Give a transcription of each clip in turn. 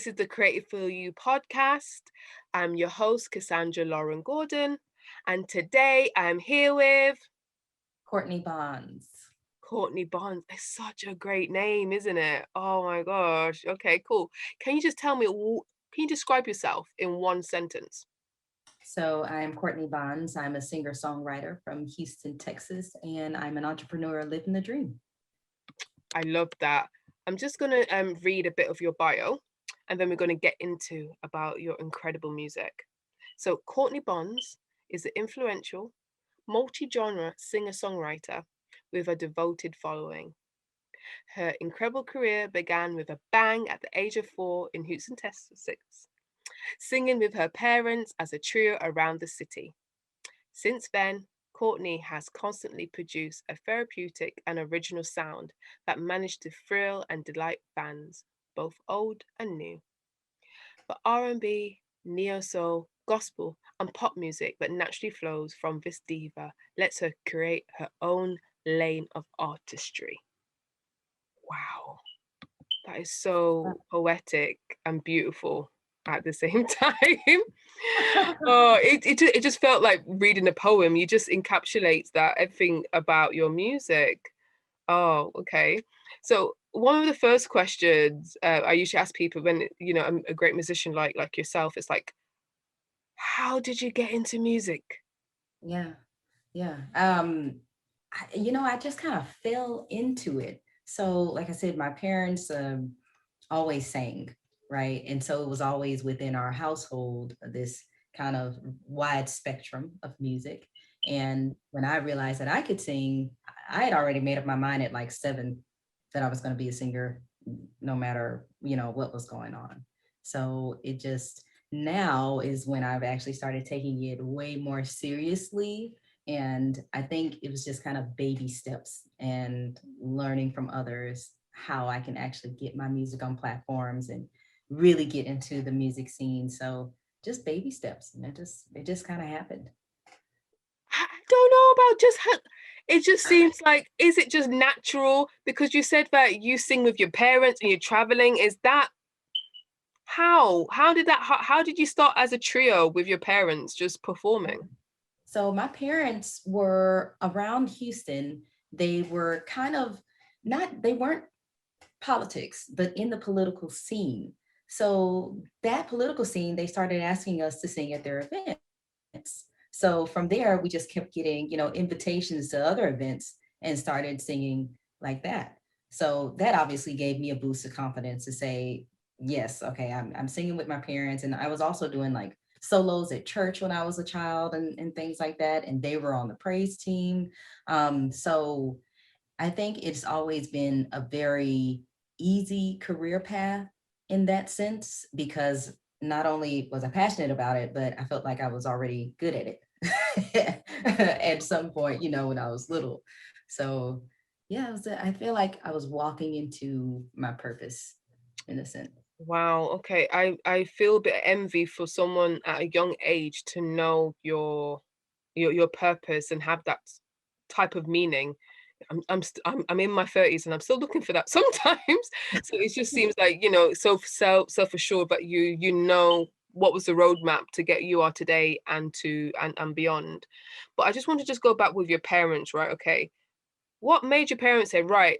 This is the Creative for You podcast. I'm your host, Cassandra Lauren Gordon, and today I'm here with Courtney Bonds. Courtney Bonds. It's such a great name, isn't it? Oh my gosh. Okay, cool. Can you just tell me, can you describe yourself in one sentence? So I'm Courtney Bonds. I'm a singer-songwriter from Houston, Texas, and I'm an entrepreneur living the dream. I love that. I'm just going to read a bit of your bio, and then we're going to get into about your incredible music. So Courtney Bonds is an influential, multi-genre singer-songwriter with a devoted following. Her incredible career began with a bang at the age of 4 in Houston, Texas, singing with her parents as a trio around the city. Since then, Courtney has constantly produced a therapeutic and original sound that managed to thrill and delight fans, both old and new. For R&B, neo-soul, gospel, and pop music that naturally flows from this diva lets her create her own lane of artistry. Wow, that is so poetic and beautiful at the same time. Oh, it just felt like reading a poem. You just encapsulates that everything about your music. Oh, okay. So one of the first questions I usually ask people when I'm a great musician like yourself, it's like, how did you get into music? Yeah, yeah. I just kind of fell into it. So, like I said, my parents always sang, right? And so it was always within our household, this kind of wide spectrum of music. And when I realized that I could sing, I had already made up my mind at like 7 that I was going to be a singer, no matter, what was going on. So it just now is when I've actually started taking it way more seriously. And I think it was just kind of baby steps and learning from others how I can actually get my music on platforms and really get into the music scene. So just baby steps, and it just kind of happened. I don't know about just how, it just seems like, is it just natural? Because you said that you sing with your parents and you're traveling. Is that how did you start as a trio with your parents just performing? So my parents were around Houston. They were kind of not, they weren't politics, but in the political scene. So that political scene, they started asking us to sing at their events. So from there, we just kept getting, invitations to other events and started singing like that. So that obviously gave me a boost of confidence to say, yes, okay, I'm singing with my parents. And I was also doing like solos at church when I was a child and things like that. And they were on the praise team. So I think it's always been a very easy career path in that sense, because not only was I passionate about it, but I felt like I was already good at it at some point, when I was little. So yeah, I feel like I was walking into my purpose in a sense. Wow, okay. I feel a bit of envy for someone at a young age to know your purpose and have that type of meaning. I'm in my 30s and I'm still looking for that sometimes. So it just seems like, self-assured, but you know what was the roadmap to get you are today and and beyond. But I just want to just go back with your parents, right? Okay. What made your parents say, right,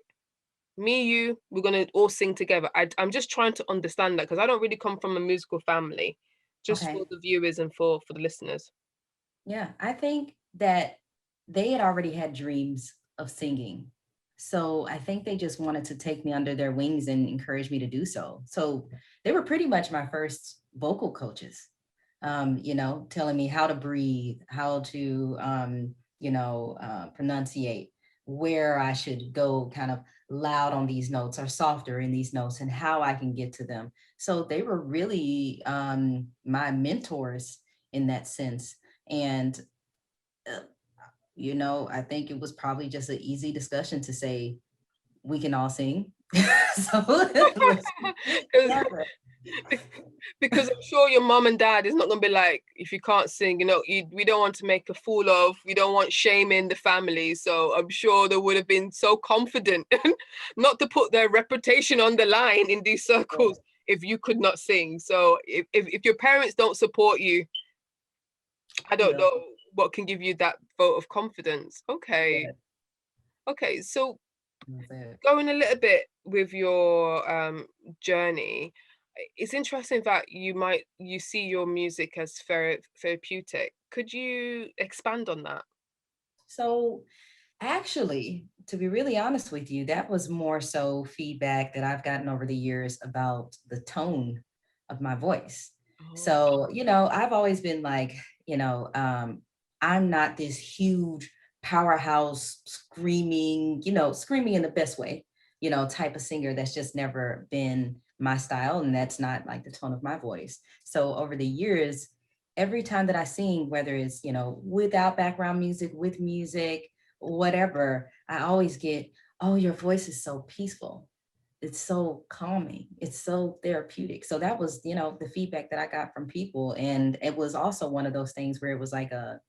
me, you, we're gonna all sing together? I'm just trying to understand that because I don't really come from a musical family, just for Okay. the viewers and for the listeners. Yeah, I think that they had already had dreams of singing. So I think they just wanted to take me under their wings and encourage me to do so. So they were pretty much my first vocal coaches, telling me how to breathe, how to, pronunciate, where I should go kind of loud on these notes or softer in these notes and how I can get to them. So they were really my mentors in that sense. And, uh, I think it was probably just an easy discussion to say, we can all sing. So let's get Because together. because I'm sure your mom and dad is not going to be like, if you can't sing, we don't want to make a fool of, we don't want shame in the family. So I'm sure they would have been so confident not to put their reputation on the line in these Yeah. circles. if you could not sing. So if your parents don't support you, I don't Yeah. know what can give you that vote of confidence. Okay. Yeah, Okay. So that's it. going a little bit with your journey, it's interesting that you see your music as therapeutic. Could you expand on that? So actually, to be really honest with you, that was more so feedback that I've gotten over the years about the tone of my voice. Oh, So, I've always been like, you know, um, I'm not this huge powerhouse screaming, screaming in the best way, type of singer. That's just never been my style. And that's not like the tone of my voice. So over the years, every time that I sing, whether it's, without background music, with music, whatever, I always get, oh, your voice is so peaceful. It's so calming. It's so therapeutic. So that was, the feedback that I got from people. And it was also one of those things where it was like a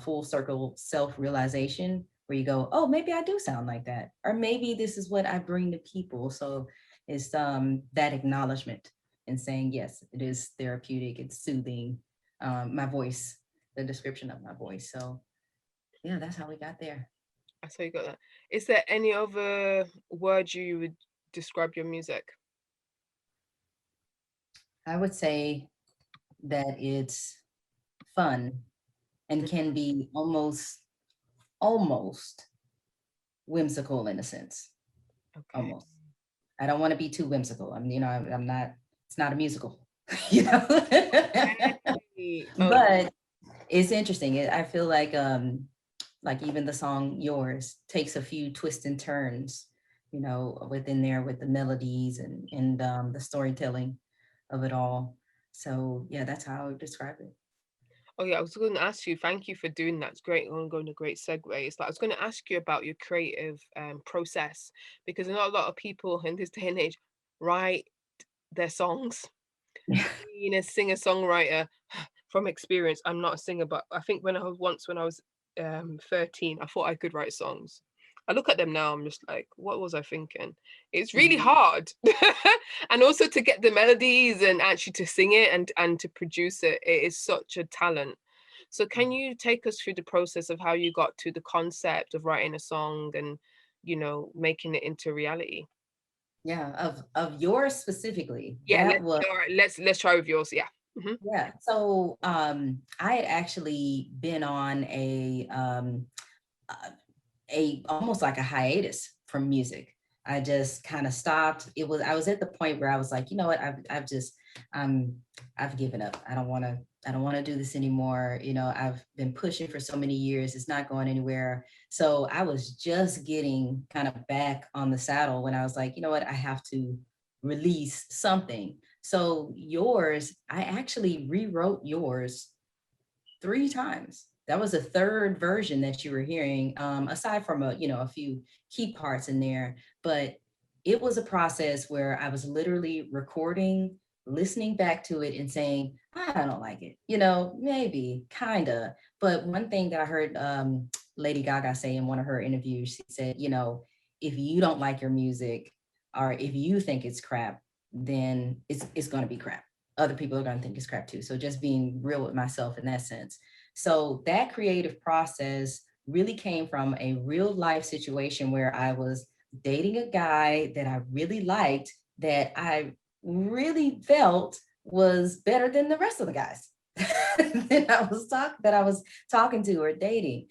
full circle self-realization where you go, oh, maybe I do sound like that. Or maybe this is what I bring to people. So it's that acknowledgement and saying, yes, it is therapeutic. It's soothing. My voice, the description of my voice. So yeah, that's how we got there. I saw you got that. Is there any other word you would describe your music? I would say that it's fun and can be almost whimsical in a sense. Okay. Almost. I don't want to be too whimsical. I'm not, it's not a musical, you know. Hey, oh, But it's interesting. I feel like even the song Yours takes a few twists and turns, within there with the melodies and the storytelling of it all. So yeah, that's how I would describe it. oh yeah, I was going to ask you, thank you for doing that. It's great. I'm going to great segue. It's like I was going to ask you about your creative process because not a lot of people in this day and age write their songs. Being a singer-songwriter from experience, I'm not a singer, but I think when I was 13, I thought I could write songs. I look at them now, I'm just like, what was I thinking? It's really Mhm. hard. And also to get the melodies and actually to sing it and to produce it, it is such a talent. So can you take us through the process of how you got to the concept of writing a song and, making it into reality? Yeah, of yours specifically. Yeah, That was all right, let's try with yours. Yeah. Hmm. Yeah. So I had actually been on uh, a almost like a hiatus from music. I just kind of stopped. I was at the point where I was like, you know what, I've just um I've given up. I don't want to do this anymore. I've been pushing for so many years. It's not going anywhere. So I was just getting kind of back on the saddle when I was like, you know what, I have to release something. So yours, I actually rewrote yours 3 times. That was a third version that you were hearing, aside from a few key parts in there. But it was a process where I was literally recording, listening back to it, and saying, I don't like it. Maybe, kinda. But one thing that I heard Lady Gaga say in one of her interviews, she said, if you don't like your music, or if you think it's crap, then it's going to be crap. Other people are going to think it's crap too. So just being real with myself in that sense. So that creative process really came from a real life situation where I was dating a guy that I really liked, that I really felt was better than the rest of the guys that I was talking to or dating.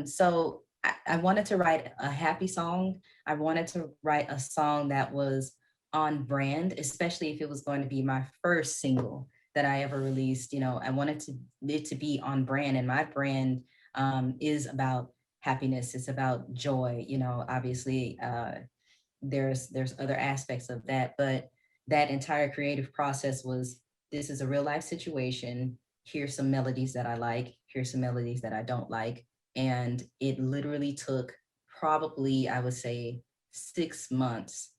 So I wanted to write a happy song. I wanted to write a song that was on brand, especially if it was going to be my first single that I ever released. I wanted it to be on brand, and my brand is about happiness. It's about joy. Obviously, there's other aspects of that, but that entire creative process was, this is a real life situation. Here's some melodies that I like. Here's some melodies that I don't like, and it literally took probably, I would say, 6 months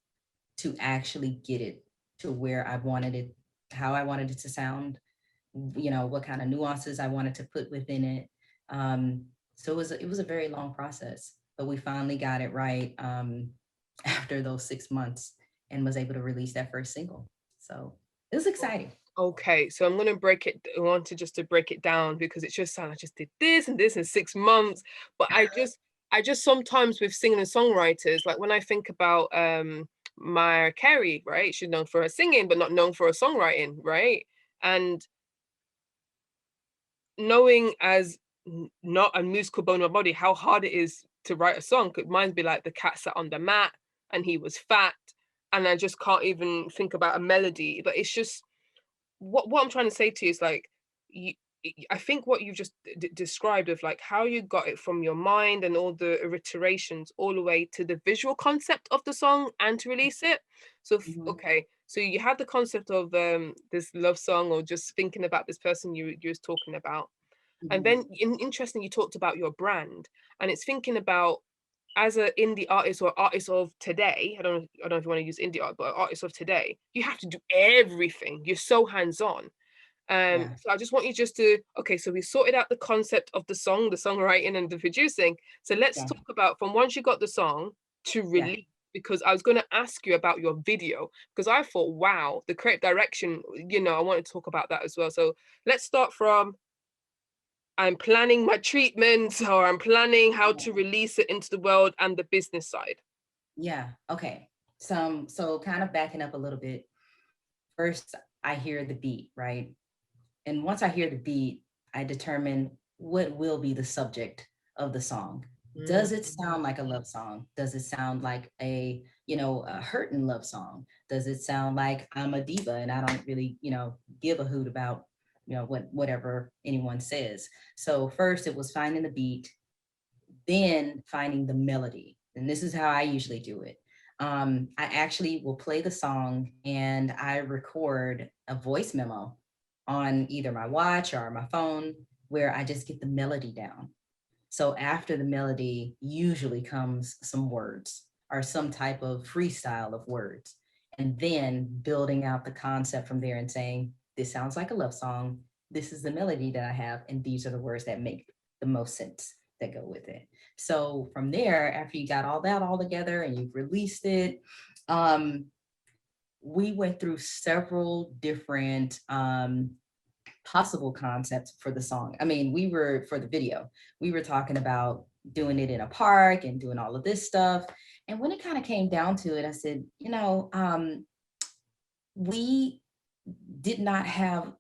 to actually get it to where I wanted it, how I wanted it to sound, what kind of nuances I wanted to put within it. So it was a very long process, but we finally got it right after those 6 months and was able to release that first single. So it was exciting. Okay, so I'm gonna I want to just to break it down because it just sounds I just did this and this in 6 months. But I just sometimes with singing and songwriters, like when I think about Mariah Carey, right? She's known for her singing, but not known for her songwriting, right? And knowing as not a musical bone in my body, how hard it is to write a song. Could mine be like the cat sat on the mat and he was fat, and I just can't even think about a melody. But it's just what I'm trying to say to you is like you, I think what you just described of like how you got it from your mind and all the iterations all the way to the visual concept of the song and to release it. So Mhm, okay, so you had the concept of this love song or just thinking about this person you was talking about, and mhm. then interesting you talked about your brand, and it's thinking about as an indie artist or artist of today, I don't know if you want to use indie art, but artist of today, you have to do everything. You're so hands-on. Yeah, So I just want you just to, okay, so we sorted out the concept of the song, the songwriting and the producing. So let's yeah, talk about from once you got the song to yeah, release, because I was going to ask you about your video because I thought, wow, the creative direction, I want to talk about that as well. So let's start from I'm planning my treatments or I'm planning how yeah. to release it into the world and the business side. Yeah. Okay. So kind of backing up a little bit. First, I hear the beat, right? And once I hear the beat, I determine what will be the subject of the song. Does it Mhm. sound like a love song? Does it sound like a hurting love song? Does it sound like I'm a diva and I don't really, give a hoot about, whatever anyone says? So first it was finding the beat, then finding the melody. And this is how I usually do it. I actually will play the song and I record a voice memo on either my watch or my phone where I just get the melody down. So after the melody usually comes some words or some type of freestyle of words. And then building out the concept from there and saying, this sounds like a love song. This is the melody that I have. And these are the words that make the most sense that go with it. So from there, after you got all that all together and you've released it, um, we went through several different possible concepts for the song. I mean, for the video, we were talking about doing it in a park and doing all of this stuff. And when it kind of came down to it, I said, we did not have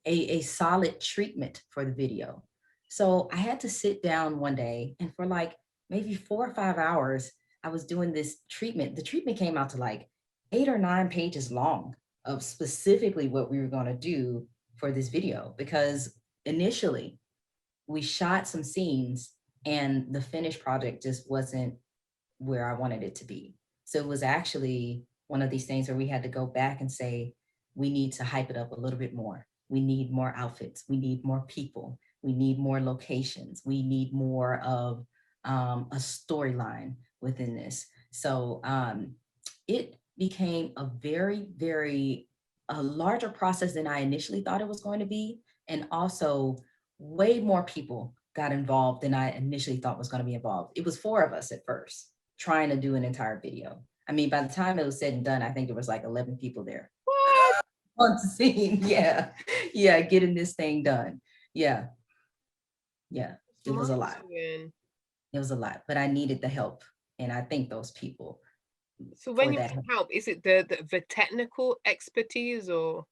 a solid treatment for the video. So I had to sit down one day and for like maybe 4 or 5 hours, I was doing this treatment. The treatment came out to like 8 or 9 pages long of specifically what we were going to do for this video, because initially we shot some scenes and the finished project just wasn't where I wanted it to be. So it was actually one of these things where we had to go back and say, we need to hype it up a little bit more. We need more outfits. We need more people. We need more locations. We need more of a storyline within this. So it became a very, very a larger process than I initially thought it was going to be. And also way more people got involved than I initially thought was going to be involved. It was 4 of us at first trying to do an entire video. I mean, by the time it was said and done, I think there was like 11 people there What? on the scene. Yeah. Yeah. Getting this thing done. Yeah. Yeah. It was a Mind lot. blowing. It was a lot, but I needed the help. And I thank those people So when for you that say help. help, is it the technical expertise or?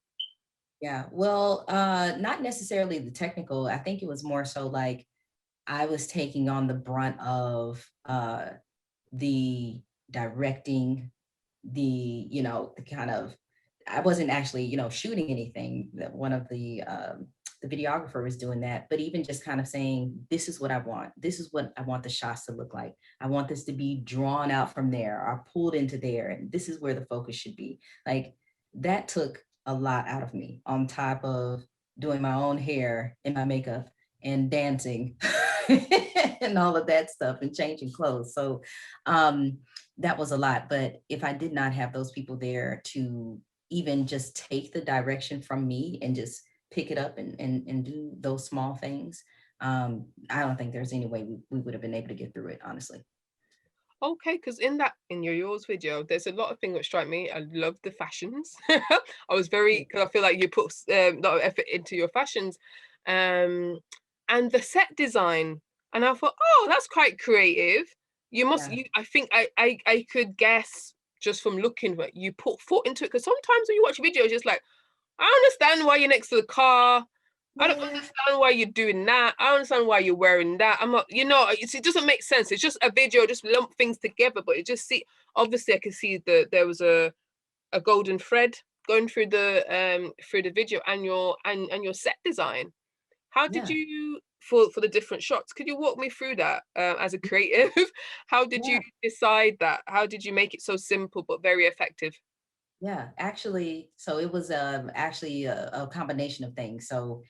Yeah. Well, not necessarily the technical. I think it was more so like I was taking on the brunt of the directing, the kind of, I wasn't actually, shooting anything. That one of the videographer was doing that, but even just kind of saying, this is what I want. This is what I want the shots to look like. I want this to be drawn out from there or pulled into there. And this is where the focus should be. Like that took a lot out of me on top of doing my own hair and my makeup and dancing and all of that stuff and changing clothes. So that was a lot. But if I did not have those people there to even just take the direction from me and just pick it up and do those small things, I don't think there's any way we would have been able to get through it, honestly. Okay, because in your yours video, there's a lot of things that strike me. I love the fashions. I was Yeah. very, because I feel like you put a lot of effort into your fashions, um, and the set design. And I thought, oh, that's quite creative. You must. Yeah. You, I think I could guess just from looking, but you put thought into it. Because sometimes when you watch videos, just like, I understand why you're next to the car. I don't Yeah. understand why you're doing that. I don't understand why you're wearing that. I'm not, it doesn't make sense. It's just a video, just lump things together. But it just obviously I can see that there was a golden thread going through the video and your set design. How did Yeah. you for the different shots? Could you walk me through that as a creative? How did you Yeah. decide that? How did you make it so simple but very effective? Yeah. Actually, so it was actually a combination of things. So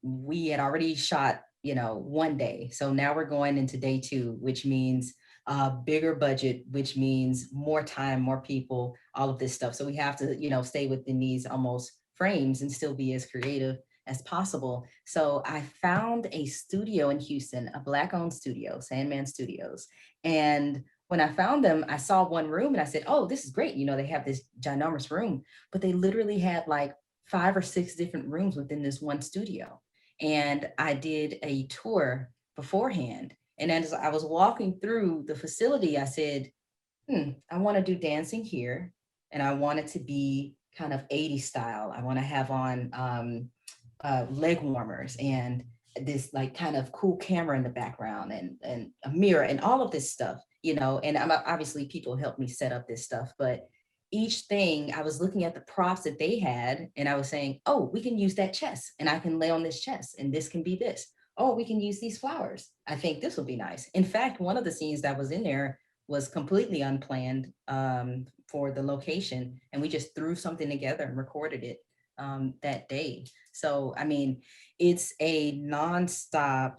we had already shot, one day. So now we're going into day two, which means a bigger budget, which means more time, more people, all of this stuff. So we have to, stay within these almost frames and still be as creative as possible. So I found a studio in Houston, a Black-owned studio, Sandman Studios. And when I found them, I saw one room and I said, oh, this is great. They have this ginormous room, but they literally had like 5 or 6 different rooms within this one studio. And I did a tour beforehand. And as I was walking through the facility, I said, I want to do dancing here. And I want it to be kind of 80s style. I want to have on leg warmers and this like kind of cool camera in the background and a mirror and all of this stuff, and obviously people helped me set up this stuff, but each thing I was looking at the props that they had and I was saying, oh, we can use that chest and I can lay on this chest and this can be this. Oh, we can use these flowers. I think this will be nice. In fact, one of the scenes that was in there was completely unplanned for the location. And we just threw something together and recorded it that day. So, I mean, it's a nonstop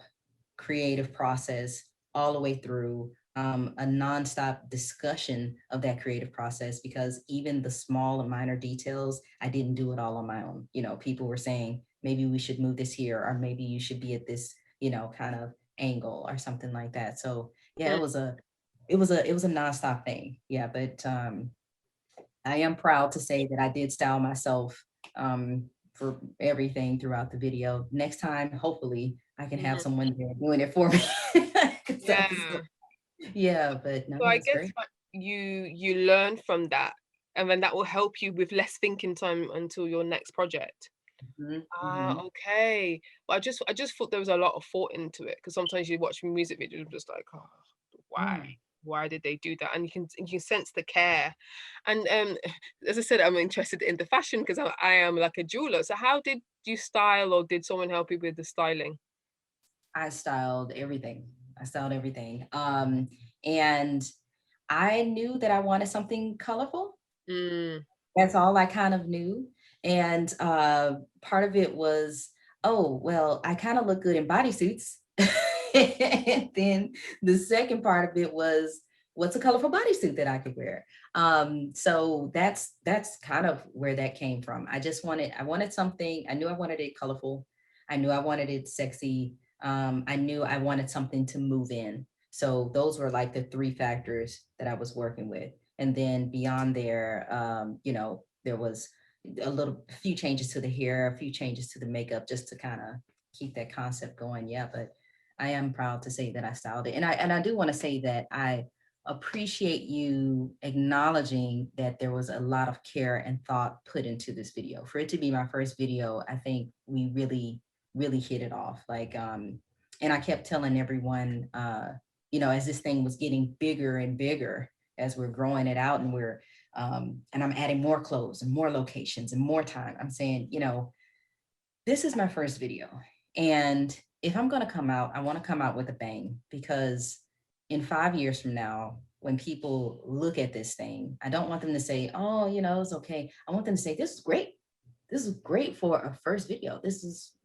creative process all the way through, a nonstop discussion of that creative process, because even the small and minor details, I didn't do it all on my own. People were saying, maybe we should move this here, or maybe you should be at this, kind of angle or something like that. So yeah, Mm. it was a nonstop thing. Yeah, but I am proud to say that I did style myself for everything throughout the video. Next time, hopefully, I can have Mhm. someone there doing it for me. 'Cause Yeah. yeah, but no, So I it's guess great. like you learn from that, and then that will help you with less thinking time until your next project. Mhm, Ah, mhm. okay. But I just thought there was a lot of thought into it, because sometimes you watch music videos and just like, oh, why? Yeah. Why did they do that? And you can sense the care. And as I said, I'm interested in the fashion because I am like a jeweler. So how did you style, or did someone help you with the styling? I styled everything. I styled everything. And I knew that I wanted something colorful. Mm, That's all I kind of knew. And part of it was, oh, well, I kind of look good in bodysuits. And then the second part of it was, what's a colorful bodysuit that I could wear? So that's kind of where that came from. I wanted something, I knew I wanted it colorful. I knew I wanted it sexy. I knew I wanted something to move in. So those were like the 3 factors that I was working with. And then beyond there, there was a few changes to the hair, a few changes to the makeup, just to kind of keep that concept going. Yeah, but I am proud to say that I styled it. And I do want to say that I appreciate you acknowledging that there was a lot of care and thought put into this video. For it to be my first video, I think we really, really hit it off. Like, and I kept telling everyone, as this thing was getting bigger and bigger, as we're growing it out and and I'm adding more clothes and more locations and more time. I'm saying, this is my first video. And if I'm going to come out, I want to come out with a bang, because in 5 years from now, when people look at this thing, I don't want them to say, oh, it's okay. I want them to say, this is great. This is great for a first video.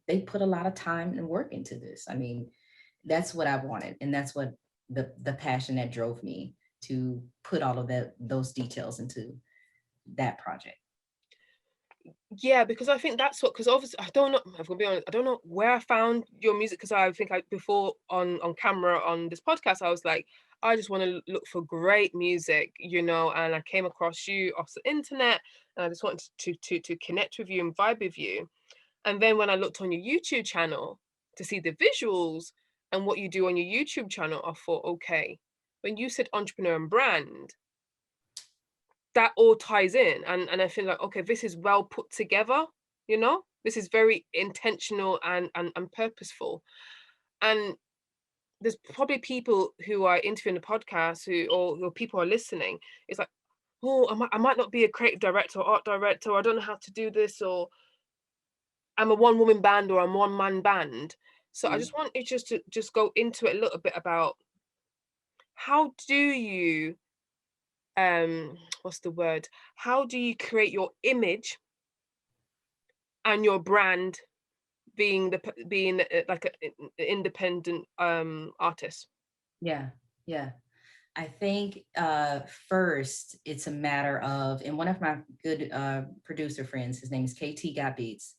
They put a lot of time and work into this. I mean, that's what I wanted. And that's what the passion that drove me to put all of those details into that project. Yeah, because I think that's what, because obviously I don't know, I'm gonna be honest, I don't know where I found your music, because I think I before on camera on this podcast, I was like, I just want to look for great music, and I came across you off the internet, and I just wanted to connect with you and vibe with you. And then when I looked on your YouTube channel to see the visuals and what you do on your YouTube channel, I thought, okay, when you said entrepreneur and brand, that all ties in, and I feel like, okay, this is well put together, this is very intentional and purposeful. And there's probably people who are interviewing the podcast or people are listening. It's like, oh, I might not be a creative director or art director, or I don't know how to do this, or I'm a one woman band or I'm one man band. So I just want you to just go into it a little bit about how do you what's the word, how do you create your image and your brand, being like an independent artist. Yeah, yeah. I think first it's a matter of, and one of my good producer friends, his name is KT Got Beats.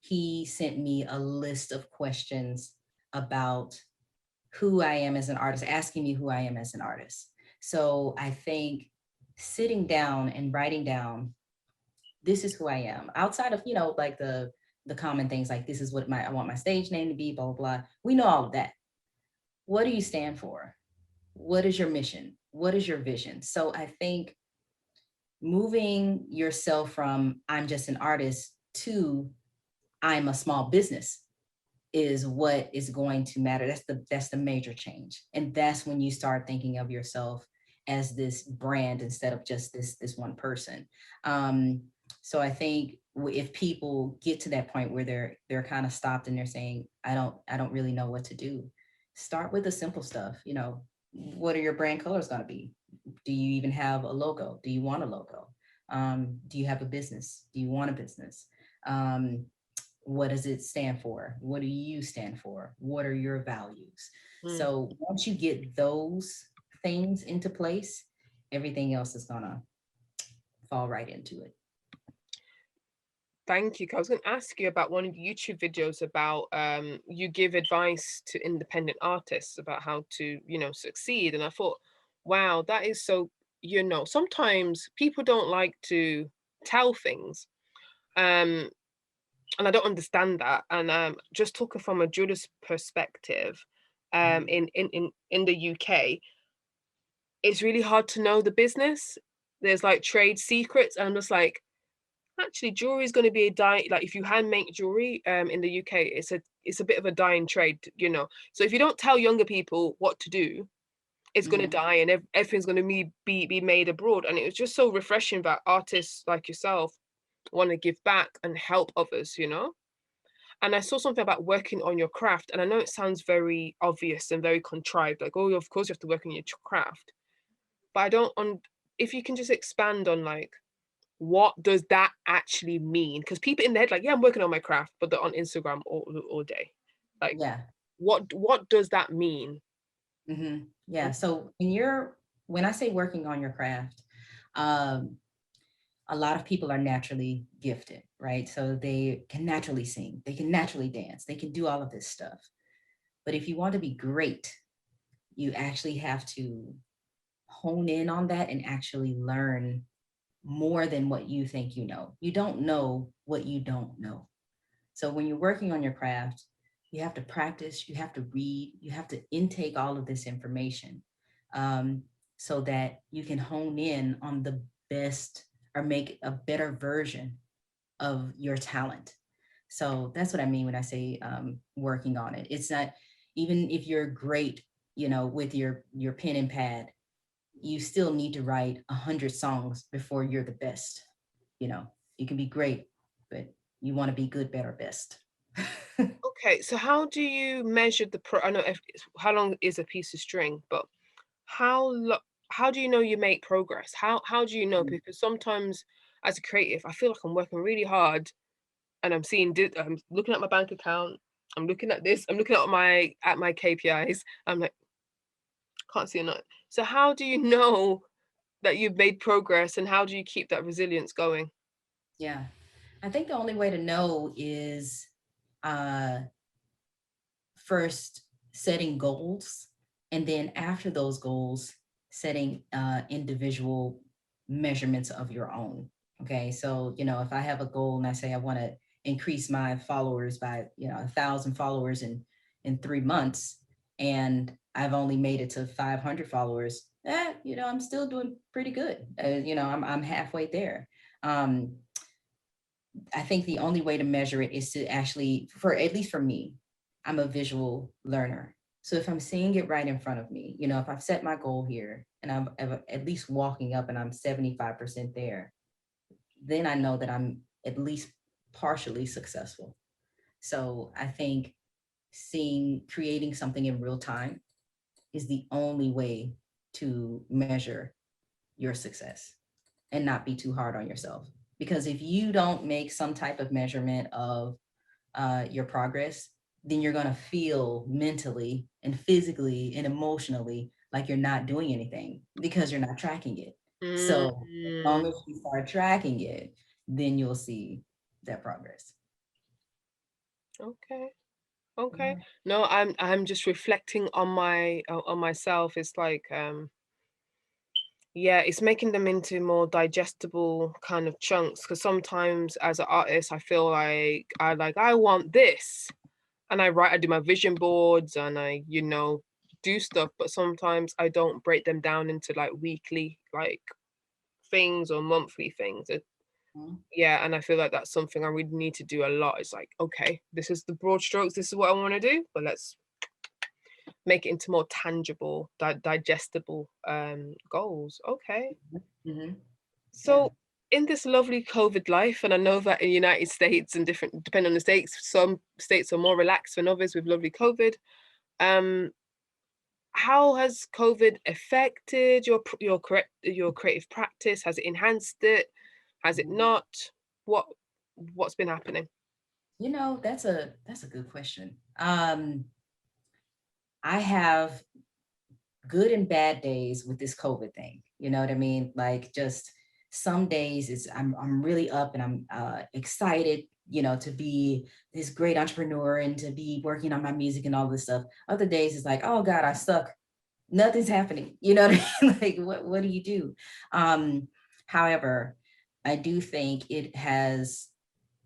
He sent me a list of questions about who I am as an artist, asking me who I am as an artist. So I think sitting down and writing down, this is who I am, outside of, like the common things like this is what I want my stage name to be, blah, blah, blah. We know all of that. What do you stand for? What is your mission? What is your vision? So I think moving yourself from I'm just an artist to I'm a small business is what is going to matter. That's the major change. And that's when you start thinking of yourself as this brand instead of just this one person. So I think if people get to that point where they're kind of stopped and they're saying, I don't really know what to do, start with the simple stuff. What are your brand colors going to be? Do you even have a logo? Do you want a logo? Do you have a business? Do you want a business? What does it stand for? What do you stand for? What are your values? So once you get those things into place, everything else is gonna fall right into it. Thank you. 'Cause I was going to ask you about one of the YouTube videos about you give advice to independent artists about how to, succeed. And I thought, wow, that is so, sometimes people don't like to tell things. And I don't understand that. And just talking from a jeweler's perspective, in the UK, it's really hard to know the business. There's like trade secrets, and I'm just like, actually, jewelry is going to be a die. Like if you hand make jewelry, in the UK, it's a bit of a dying trade, So if you don't tell younger people what to do, it's going to die, and everything's going to be made abroad. And it was just so refreshing that artists like yourself want to give back and help others. And I saw something about working on your craft, and I know it sounds very obvious and very contrived, like, oh, of course you have to work on your craft, but I don't on if you can just expand on like what does that actually mean? Because people in their head like, yeah, I'm working on my craft, but they're on Instagram all day. Like, Yeah. what does that mean? Yeah. So when I say working on your craft, a lot of people are naturally gifted, right? So they can naturally sing, they can naturally dance, they can do all of this stuff. But if you want to be great, you actually have to hone in on that and actually learn more than what you think you know. You don't know what you don't know. So when you're working on your craft, you have to practice, you have to read, you have to intake all of this information, so that you can hone in on the best or make a better version of your talent. So that's what I mean when I say working on it. It's not, even if you're great, with your pen and pad, you still need to write 100 songs before you're the best. You can be great, but you want to be good, better, best. Okay, so how do you measure I know how long is a piece of string, but how do you know you make progress? How do you know? Because sometimes as a creative, I feel like I'm working really hard, and I'm looking at my bank account, I'm looking at this, I'm looking at my KPIs. I'm like, can't see a nut. So how do you know that you've made progress, and how do you keep that resilience going? Yeah. I think the only way to know is uh, first setting goals, and then after those goals, setting individual measurements of your own. Okay, so if I have a goal and I say I want to increase my followers by 1,000 followers in 3 months, and I've only made it to 500 followers, I'm still doing pretty good. I'm halfway there. Um, I think the only way to measure it is to actually, for at least for me, I'm a visual learner. So if I'm seeing it right in front of me, if I've set my goal here and I'm at least walking up and I'm 75% there, then I know that I'm at least partially successful. So I think creating something in real time is the only way to measure your success and not be too hard on yourself. Because if you don't make some type of measurement of your progress, then you're going to feel mentally and physically and emotionally like you're not doing anything because you're not tracking it. So as long Mm, as you start tracking it, then you'll see that progress. okay. Okay. Yeah. No, I'm just reflecting on myself. It's like yeah, it's making them into more digestible kind of chunks, because sometimes as an artist I feel like I want this, and I do my vision boards and I do stuff, but sometimes I don't break them down into like weekly like things or monthly things. Mhm. Yeah, and I feel like that's something I really need to do a lot. It's like, okay, this is the broad strokes, this is what I want to do, but let's make it into more tangible, digestible goals. Okay. Mhm. Yeah. So in this lovely COVID life, and I know that in the United States and different, depending on the states, some states are more relaxed than others with lovely COVID. Um, how has COVID affected your creative practice? Has it enhanced it? Has it Mhm. not? What what's been happening? That's a good question. I have good and bad days with this COVID thing. You know what I mean? Like just some days I'm really up and I'm excited, to be this great entrepreneur and to be working on my music and all this stuff. Other days it's like, oh God, I suck. Nothing's happening. You know what I mean? Like what do you do? Um, However, I do think it has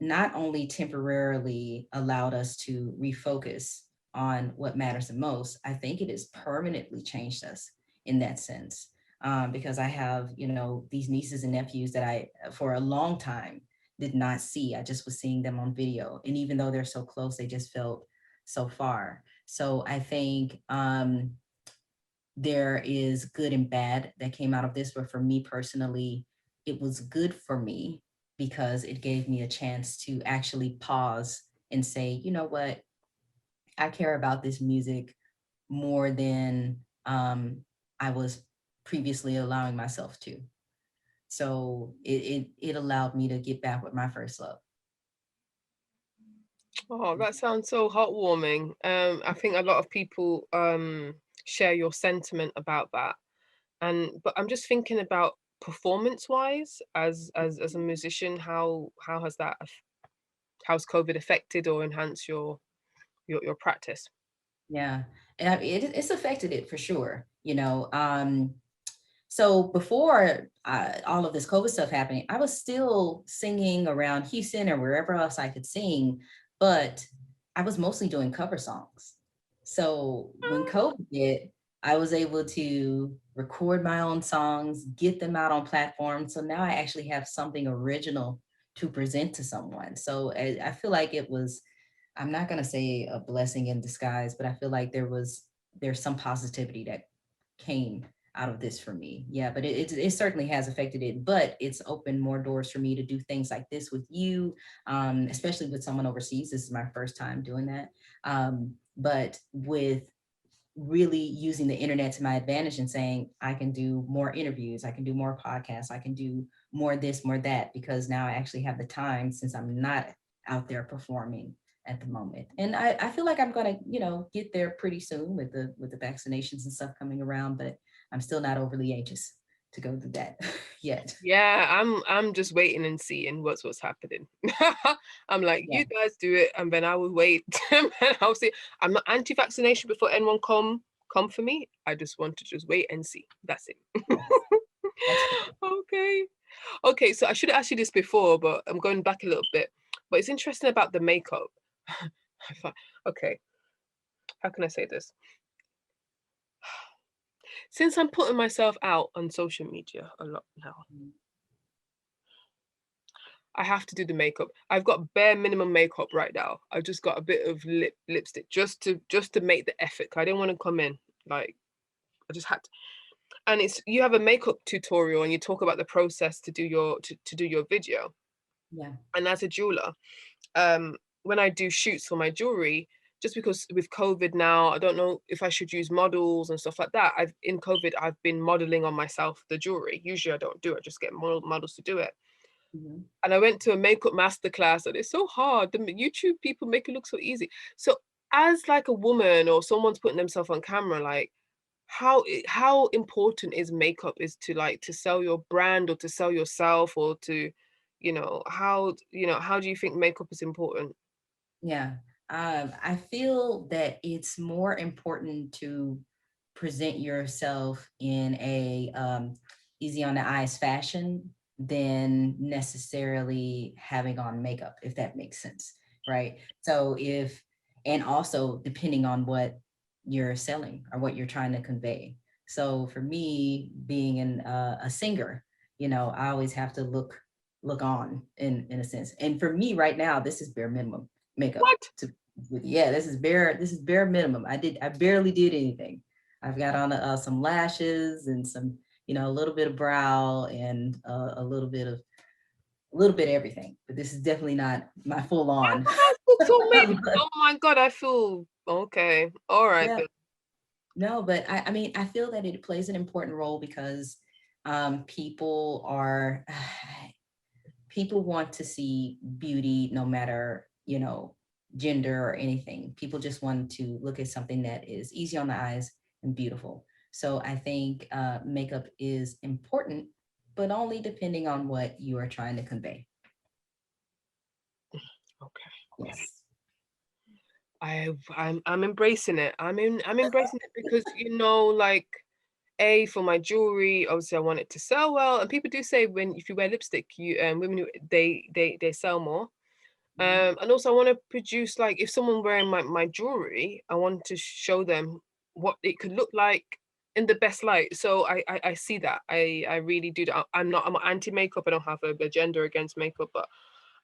not only temporarily allowed us to refocus on what matters the most, I think it has permanently changed us in that sense. Because I have, these nieces and nephews that I, for a long time, did not see. I just was seeing them on video. And even though they're so close, they just felt so far. So I think there is good and bad that came out of this. But for me personally, it was good for me because it gave me a chance to actually pause and say, you know what, I care about this music more than I was previously allowing myself to. So it allowed me to get back with my first love. Oh, that sounds so heartwarming. I think a lot of people share your sentiment about that. And but I'm just thinking about performance wise, as a musician, how has how's COVID affected or enhanced your practice? Yeah, and it's affected it for sure. So before all of this COVID stuff happening, I was still singing around Houston or wherever else I could sing, but I was mostly doing cover songs. So when COVID hit, I was able to record my own songs, get them out on platforms. So now I actually have something original to present to someone. So I feel like it was, I'm not going to say a blessing in disguise, but I feel like there's some positivity that came out of this for me. Yeah, but it certainly has affected it, but it's opened more doors for me to do things like this with you, especially with someone overseas. This is my first time doing that. But with really using the internet to my advantage and saying, I can do more interviews, I can do more podcasts, I can do more this, more that, because now I actually have the time since I'm not out there performing at the moment. And I feel like I'm gonna, get there pretty soon with the vaccinations and stuff coming around, but I'm still not overly anxious. to go through that yet. Yeah, I'm just waiting and seeing what's happening. I'm like, Yeah. you guys do it, and then I will wait, and then I'll see. I'm not anti-vaccination before anyone come for me. I just want to just wait and see. That's it. Yes. That's good. Okay. Okay, so I should have asked you this before, but I'm going back a little bit. But it's interesting about the makeup. Okay, how can I say this? Since I'm putting myself out on social media a lot now, Mm. I have to do the makeup. I've got bare minimum makeup right now. I've just got a bit of lipstick just to make the effort. I didn't want to come in like I just had to. And it's you have a makeup tutorial and you talk about the process to do to do your video. Yeah. And as a jeweler, um, when I do shoots for my jewelry, just because with COVID now, I don't know if I should use models and stuff like that. In COVID, I've been modeling on myself the jewelry. Usually I don't do it, I just get models to do it. Mhm. And I went to a makeup masterclass, and it's so hard. The YouTube people make it look so easy. So as like a woman or someone's putting themselves on camera, like how important is makeup is to like to sell your brand or to sell yourself or to, how do you think makeup is important? Yeah. I feel that it's more important to present yourself in a easy on the eyes fashion than necessarily having on makeup, if that makes sense, right? So and also depending on what you're selling or what you're trying to convey. So for me, being a singer, I always have to look on in a sense. And for me right now, this is bare minimum makeup. What? Yeah, this is bare minimum. I barely did anything. I've got on some lashes and some, a little bit of brow and a little bit of everything. But this is definitely not my full on. That's so amazing. Oh my God, I feel okay. All right Yeah, then. no, but I mean, I feel that it plays an important role because people are people want to see beauty no matter, gender or anything. People just want to look at something that is easy on the eyes and beautiful. So I think makeup is important, but only depending on what you are trying to convey. Okay. Yes. I'm embracing it. I'm embracing it because like for my jewelry, obviously I want it to sell well. And people do say when if you wear lipstick, women they sell more. Mhm. And also I want to produce like if someone wearing my jewelry, I want to show them what it could look like in the best light. So I see that. I really do that. I'm anti makeup. I don't have a agenda against makeup, but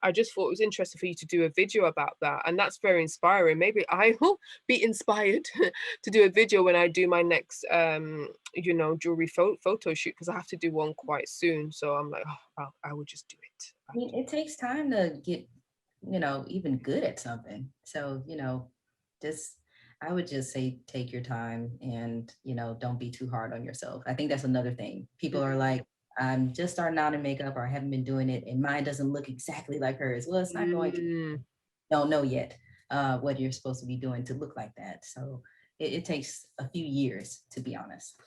I just thought it was interesting for you to do a video about that. And that's very inspiring. Maybe I will be inspired to do a video when I do my next jewelry photo shoot because I have to do one quite soon. So I'm like, oh, I will just do it. I mean, it takes time to get, even good at something. So, just, I would just say take your time and, don't be too hard on yourself. I think that's another thing. People are like, I'm just starting out in makeup or I haven't been doing it and mine doesn't look exactly like hers. Well, it's not going to. Mm. Don't know yet what you're supposed to be doing to look like that. So it takes a few years, to be honest.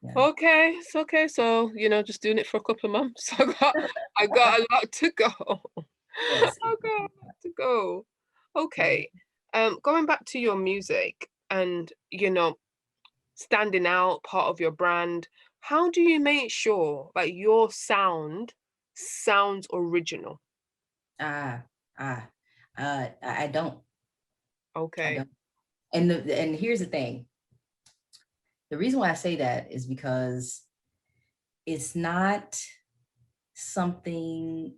Yeah. Okay, it's okay. So, just doing it for a couple of months. I got a lot to go. Yes. I got a lot to go. Yeah. Okay. Going back to your music and, standing out, part of your brand, how do you make sure like your sound sounds original? Ah, ah, I don't. I Okay. don't. And here's the thing. The reason why I say that is because it's not something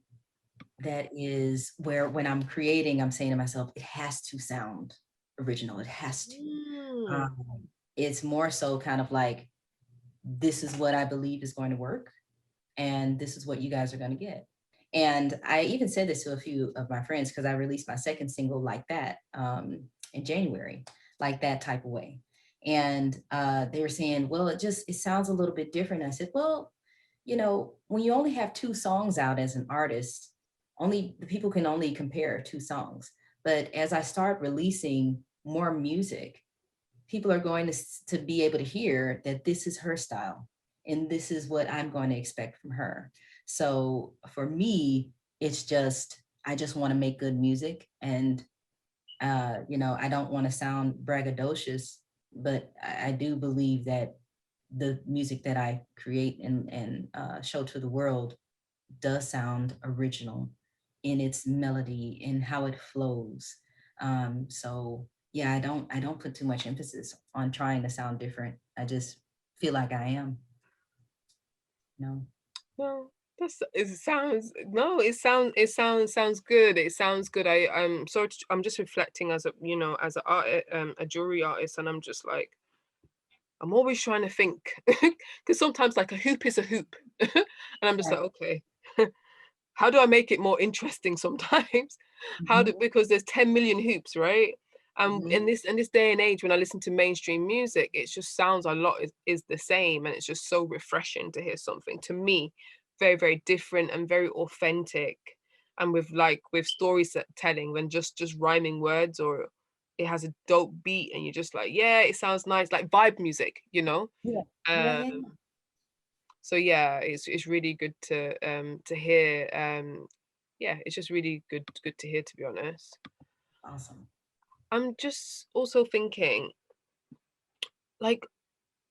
that is where when I'm creating, I'm saying to myself, it has to sound original. It has to. Mm. Um, it's more so kind of like, this is what I believe is going to work, and this is what you guys are going to get. And I even said this to a few of my friends because I released my second single like that in January, like that type of way. And they were saying, well, it sounds a little bit different. I said, well, when you only have two songs out as an artist, only the people can only compare two songs. But as I start releasing more music, people are going to be able to hear that this is her style and this is what I'm going to expect from her. So for me, it's just, I just want to make good music. And, I don't want to sound braggadocious, but I do believe that the music that I create and show to the world does sound original in its melody and how it flows. So yeah, I don't put too much emphasis on trying to sound different. I just feel like I am. No. Well, that's it sounds no, it sounds good. It sounds good. I'm just reflecting as a as a jewelry artist, and I'm just like I'm always trying to think because sometimes like a hoop is a hoop, and I'm just like Right. okay, how do I make it more interesting sometimes? Mhm, Because there's 10 million hoops, right? mhm. In this day and age, when I listen to mainstream music, it just sounds a lot is the same, and it's just so refreshing to hear something to me very, very different and very authentic, and with stories telling than just rhyming words, or it has a dope beat, and you're just like, yeah, it sounds nice, like vibe music, you know. Yeah. Yeah, Um, yeah, yeah. so yeah, it's really good to hear. Yeah, it's just really good to hear, to be honest. Awesome. I'm just also thinking, like,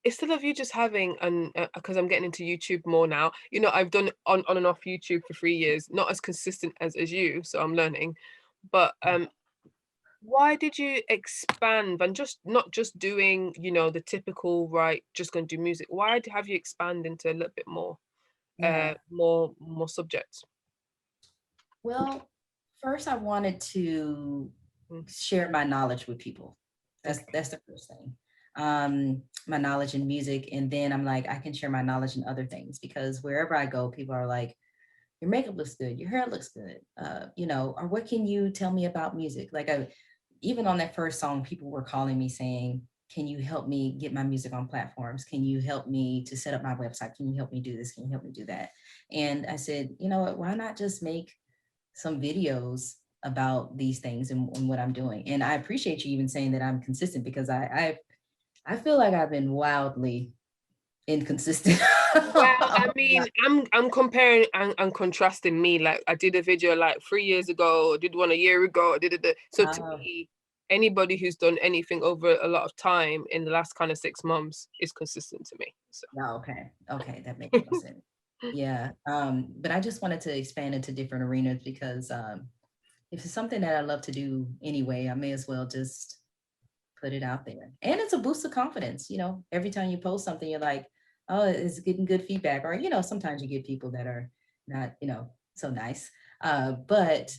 instead of you just having an because I'm getting into YouTube more now. I've done on and off YouTube for 3 years, not as consistent as you, so I'm learning. But why did you expand and just not just doing, the typical, right, just gonna do music? Why have you expand into a little bit more, Yeah. more subjects? Well, first I wanted to Mm, share my knowledge with people. okay. That's the first thing. My knowledge in music, and then I'm like, I can share my knowledge in other things because wherever I go, people are like, your makeup looks good, your hair looks good, or what can you tell me about music? Like even on that first song, people were calling me saying, can you help me get my music on platforms? Can you help me to set up my website? Can you help me do this? Can you help me do that? And I said, you know what, why not just make some videos about these things and what I'm doing? And I appreciate you even saying that I'm consistent because I feel like I've been wildly inconsistent. Well, I mean, I'm comparing and contrasting me. Like I did a video like 3 years ago, I did one a year ago, I did it. So to Oh, me, anybody who's done anything over a lot of time in the last kind of 6 months is consistent to me. So no, okay. Okay, that makes more sense. Yeah. But I just wanted to expand into different arenas because if it's something that I love to do anyway, I may as well just put it out there. And it's a boost of confidence. Every time you post something, you're like, oh, it's getting good feedback. Or, sometimes you get people that are not, so nice. But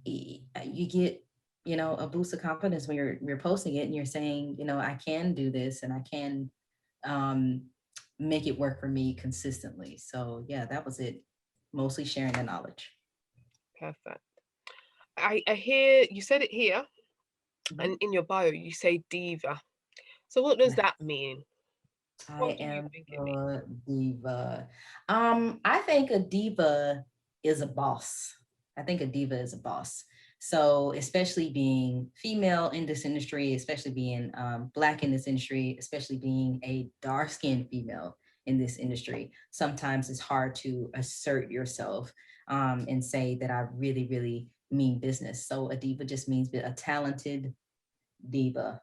you get, a boost of confidence when you're posting it and you're saying, I can do this and I can um, make it work for me consistently. So yeah, that was it. Mostly sharing the knowledge. perfect. I hear you said it here, Mhm. and in your bio you say diva. So what does Yeah, that mean? I What do you am think it means? a diva. I think a diva is a boss. I think a diva is a boss. So, especially being female in this industry, especially being Black in this industry, especially being a dark skinned female in this industry, sometimes it's hard to assert yourself and say that I really, really mean business. So, a diva just means a talented diva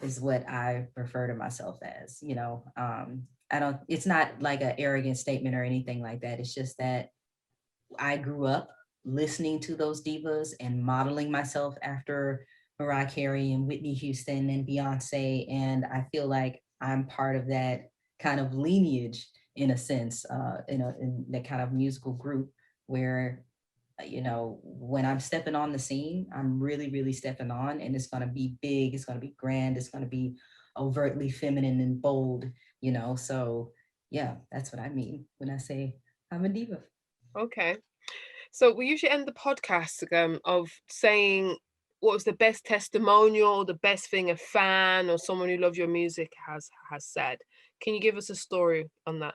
is what I refer to myself as. I don't, it's not like an arrogant statement or anything like that. It's just that I grew up listening to those divas and modeling myself after Mariah Carey and Whitney Houston and Beyonce. And I feel like I'm part of that kind of lineage in a sense, in that kind of musical group where when I'm stepping on the scene, I'm really, really stepping on, and it's going to be big, it's going to be grand, it's going to be overtly feminine and bold, So, yeah, that's what I mean when I say I'm a diva. Okay. So we usually end the podcast of saying what was the best testimonial, the best thing a fan or someone who loves your music has said. Can you give us a story on that?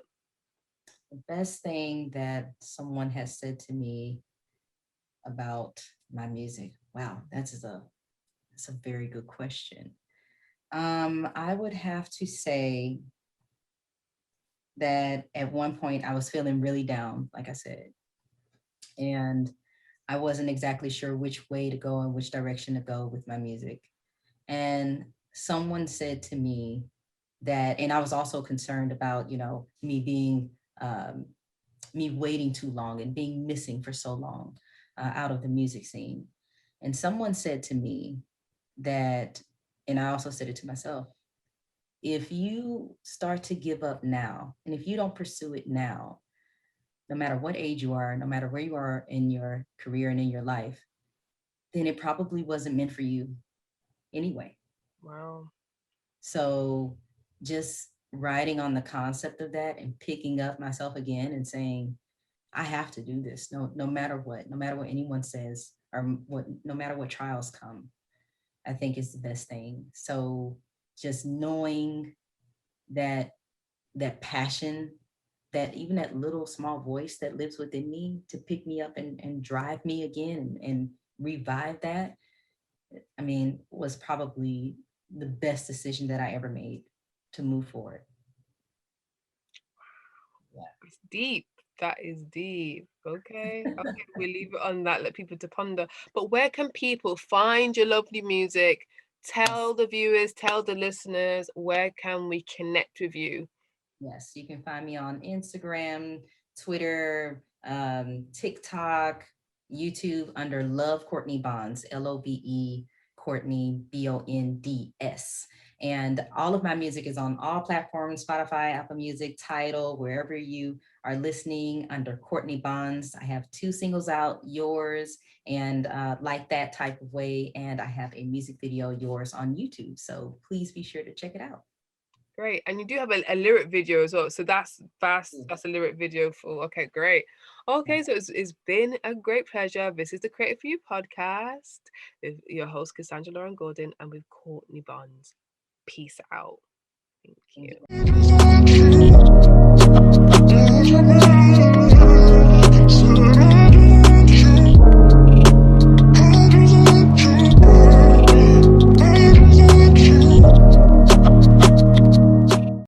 The best thing that someone has said to me about my music. Wow, that's a very good question. I would have to say that at one point I was feeling really down, like I said, and I wasn't exactly sure which way to go and which direction to go with my music. And someone said to me that, and I was also concerned about, me being, me waiting too long and being missing for so long out of the music scene. And someone said to me that, and I also said it to myself, if you start to give up now, and if you don't pursue it now, no matter what age you are, no matter where you are in your career and in your life, then it probably wasn't meant for you anyway. Wow. So just riding on the concept of that and picking up myself again and saying, I have to do this, no matter what, no matter what anyone says, or no matter what trials come, I think is the best thing. So just knowing that passion, that even that little small voice that lives within me to pick me up and drive me again and revive that, I mean, was probably the best decision that I ever made to move forward. Yeah. It's deep. That is deep. Okay. Okay. We'll leave it on that. Let people to ponder. But where can people find your lovely music? Tell Yes. the viewers, tell the listeners, where can we connect with you? Yes, you can find me on Instagram, Twitter, TikTok, YouTube under Love Courtney Bonds, LOVE Courtney BONDS. And all of my music is on all platforms, Spotify, Apple Music, Tidal, wherever you are listening under Courtney Bonds. I have 2 singles out, Yours and Like That Type of Way. And I have a music video, Yours, on YouTube. So please be sure to check it out. Great. And you do have a lyric video as well. So that's fast. That's a lyric video for, okay, great. Okay, so it's been a great pleasure. This is the Creative For You podcast with your host, Cassandra Lauren Gordon, and with Courtney Bonds. Peace out. Thank you.